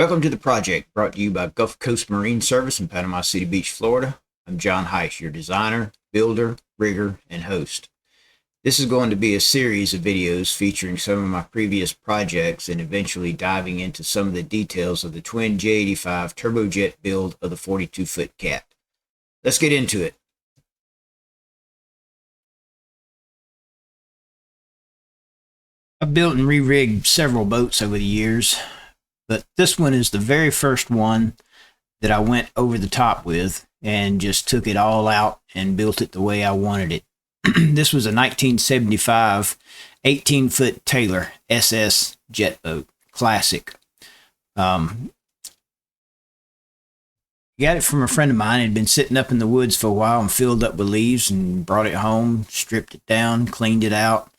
Welcome to the project, brought to you by Gulf Coast Marine Service in Panama City Beach, Florida. I'm John Heiss, your designer, builder, rigger, and host. This is going to be a series of videos featuring some of my previous projects and eventually diving into some of the details of the twin J85 turbojet build of the 42-foot cat. Let's get into it. I've built and re-rigged several boats over the years, but this one is the very first one that I went over the top with and just took it all out and built it the way I wanted it. This was a 1975 18-foot Taylor SS jet boat, classic. Got it from a friend of mine. It had been sitting up in the woods for a while and filled up with leaves, and brought it home, stripped it down, cleaned it out,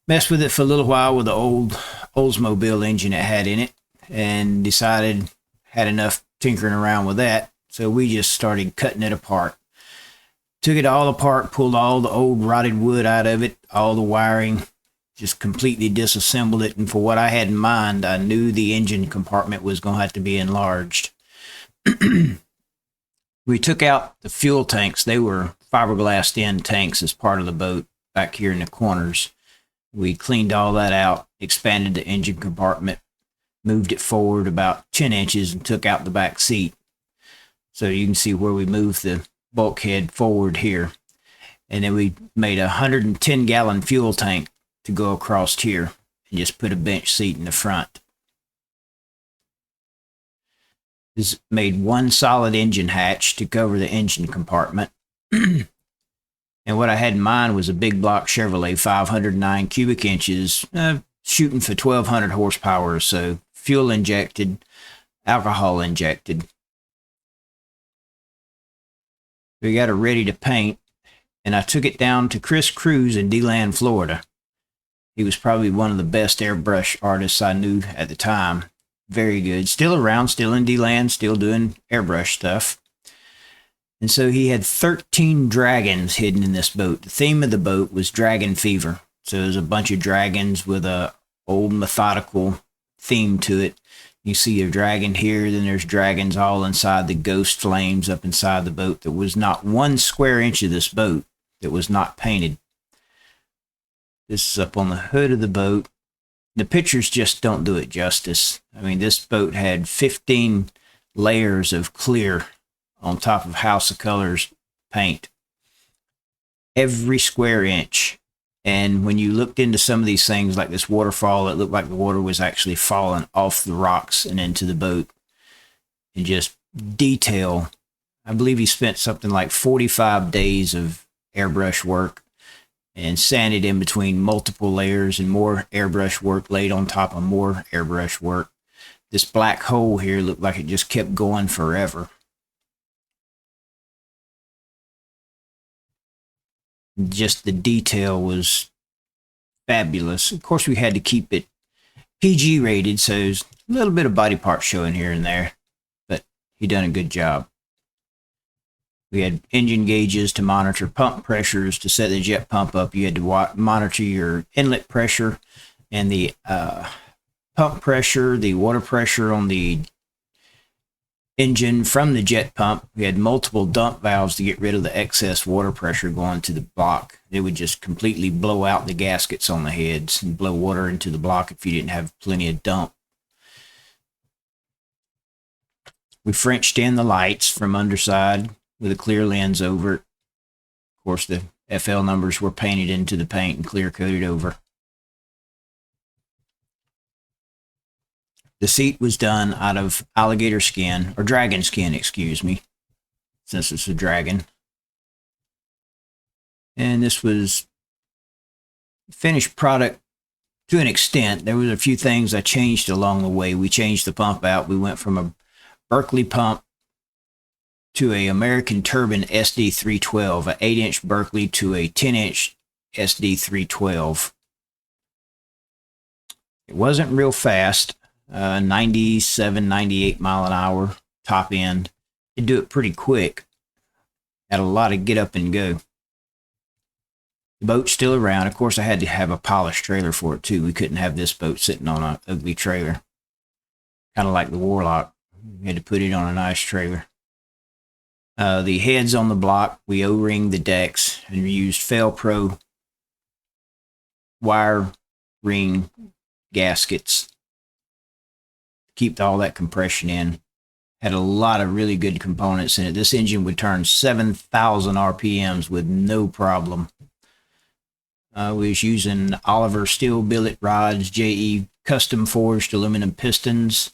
messed with it for a little while with the old Oldsmobile engine it had in it, and decided had enough tinkering around with that. So we just started cutting it apart. Took it all apart, pulled all the old rotted wood out of it, all the wiring, just completely disassembled it. And for what I had in mind, I knew the engine compartment was going to have to be enlarged. We took out the fuel tanks. They were fiberglassed in tanks as part of the boat back here in the corners. We cleaned all that out, expanded the engine compartment, moved it forward about 10 inches and took out the back seat. So you can see where we moved the bulkhead forward here. And then we made a 110-gallon fuel tank to go across here and just put a bench seat in the front. This made one solid engine hatch to cover the engine compartment. And what I had in mind was a big block Chevrolet 509 cubic inches, shooting for 1,200 horsepower or so, fuel injected, alcohol injected. We got it ready to paint, and I took it down to Chris Cruz in DeLand, Florida. He was probably one of the best airbrush artists I knew at the time. Very good. Still around, still in DeLand, still doing airbrush stuff. And so he had 13 dragons hidden in this boat. The theme of the boat was dragon fever. So there's a bunch of dragons with a old mythological theme to it. You see a dragon here, then there's dragons all inside the ghost flames up inside the boat. There was not 1 square inch of this boat that was not painted. This is up on the hood of the boat. The pictures just don't do it justice. I mean, this boat had 15 layers of clear on top of House of Colors paint. Every square inch. And when you looked into some of these things, like this waterfall, it looked like the water was actually falling off the rocks and into the boat. And just detail. I believe he spent something like 45 days of airbrush work and sanded in between multiple layers and more airbrush work laid on top of more airbrush work. This black hole here looked like it just kept going forever. Just the detail was fabulous. Of course, we had to keep it PG rated, so there's a little bit of body parts showing here and there, but he done a good job. We had engine gauges to monitor pump pressures. To set the jet pump up, you had to monitor your inlet pressure and the pump pressure, the water pressure on the engine from the jet pump. We had multiple dump valves to get rid of the excess water pressure going to the block. It would just completely blow out the gaskets on the heads and blow water into the block if you didn't have plenty of dump. We Frenched in the lights from underside with a clear lens over it. Of course, the FL numbers were painted into the paint and clear coated over. The seat was done out of alligator skin, or dragon skin, excuse me, since it's a dragon. And this was finished product to an extent. There was a few things I changed along the way. We changed the pump out. We went from a Berkeley pump to a American Turbine SD312, an 8-inch Berkeley to a 10-inch SD312. It wasn't real fast. 97, 98 mile an hour top end. It'd do it pretty quick. Had a lot of get up and go. The boat's still around. Of course, I had to have a polished trailer for it too. We couldn't have this boat sitting on an ugly trailer. kind of like the Warlock. We had to put it on an ice trailer. The heads on the block, we O-ringed the decks and we used Fel-Pro wire ring gaskets to keep all that compression in. Had a lot of really good components in it. This engine would turn 7,000 RPMs with no problem. We was using Oliver steel billet rods, JE custom forged aluminum pistons,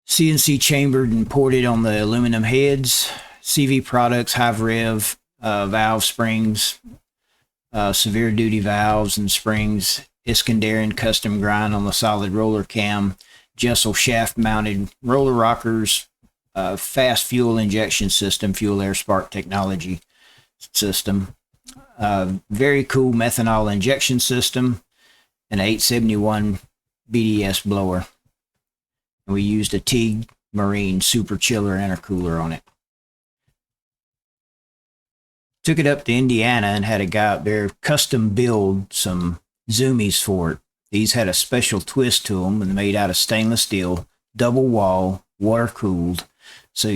CNC chambered and ported on the aluminum heads, CV products, high rev valve springs, severe duty valves and springs, Iskandarian custom grind on the solid roller cam, Jessel shaft mounted roller rockers, fast fuel injection system, fuel air spark technology system, very cool methanol injection system, an 871 BDS blower. And we used a Teague Marine super chiller intercooler on it. Took it up to Indiana and had a guy up there custom build some zoomies for it. These had a special twist to them and made out of stainless steel, double wall, water cooled, so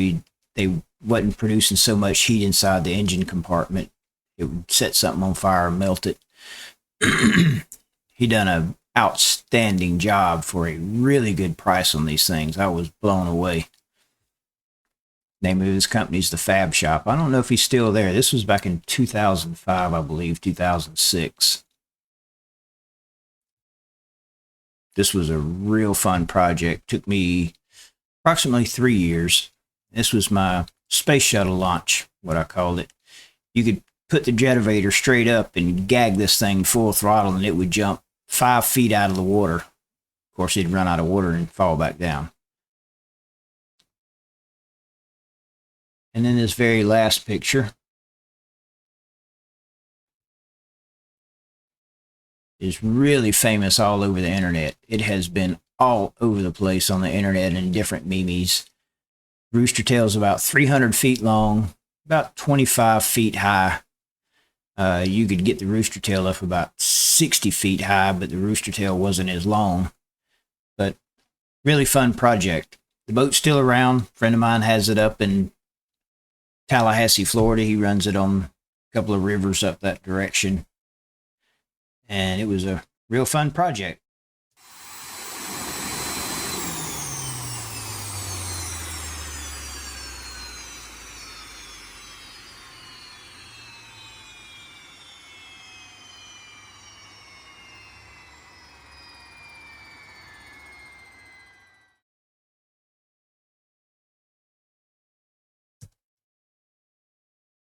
they wasn't producing so much heat inside the engine compartment. It would set something on fire and melt it. He done an outstanding job for a really good price on these things. I was blown away. Name of his company's the Fab Shop. I don't know if he's still there. This was back in 2005, I believe, 2006. This was a real fun project. Took me approximately 3 years. This was my space shuttle launch, what I called it. You could put the jetivator straight up and gag this thing full throttle and it would jump 5 feet out of the water. Of course, it'd run out of water and fall back down. And then this very last picture is really famous all over the internet. It has been all over the place on the internet and different memes. Rooster tail's about 300 feet long, about 25 feet high. You could get the rooster tail up about 60 feet high, but the rooster tail wasn't as long. But really fun project. The boat's still around. A friend of mine has it up in Tallahassee, Florida. He runs it on a couple of rivers up that direction. And it was a real fun project.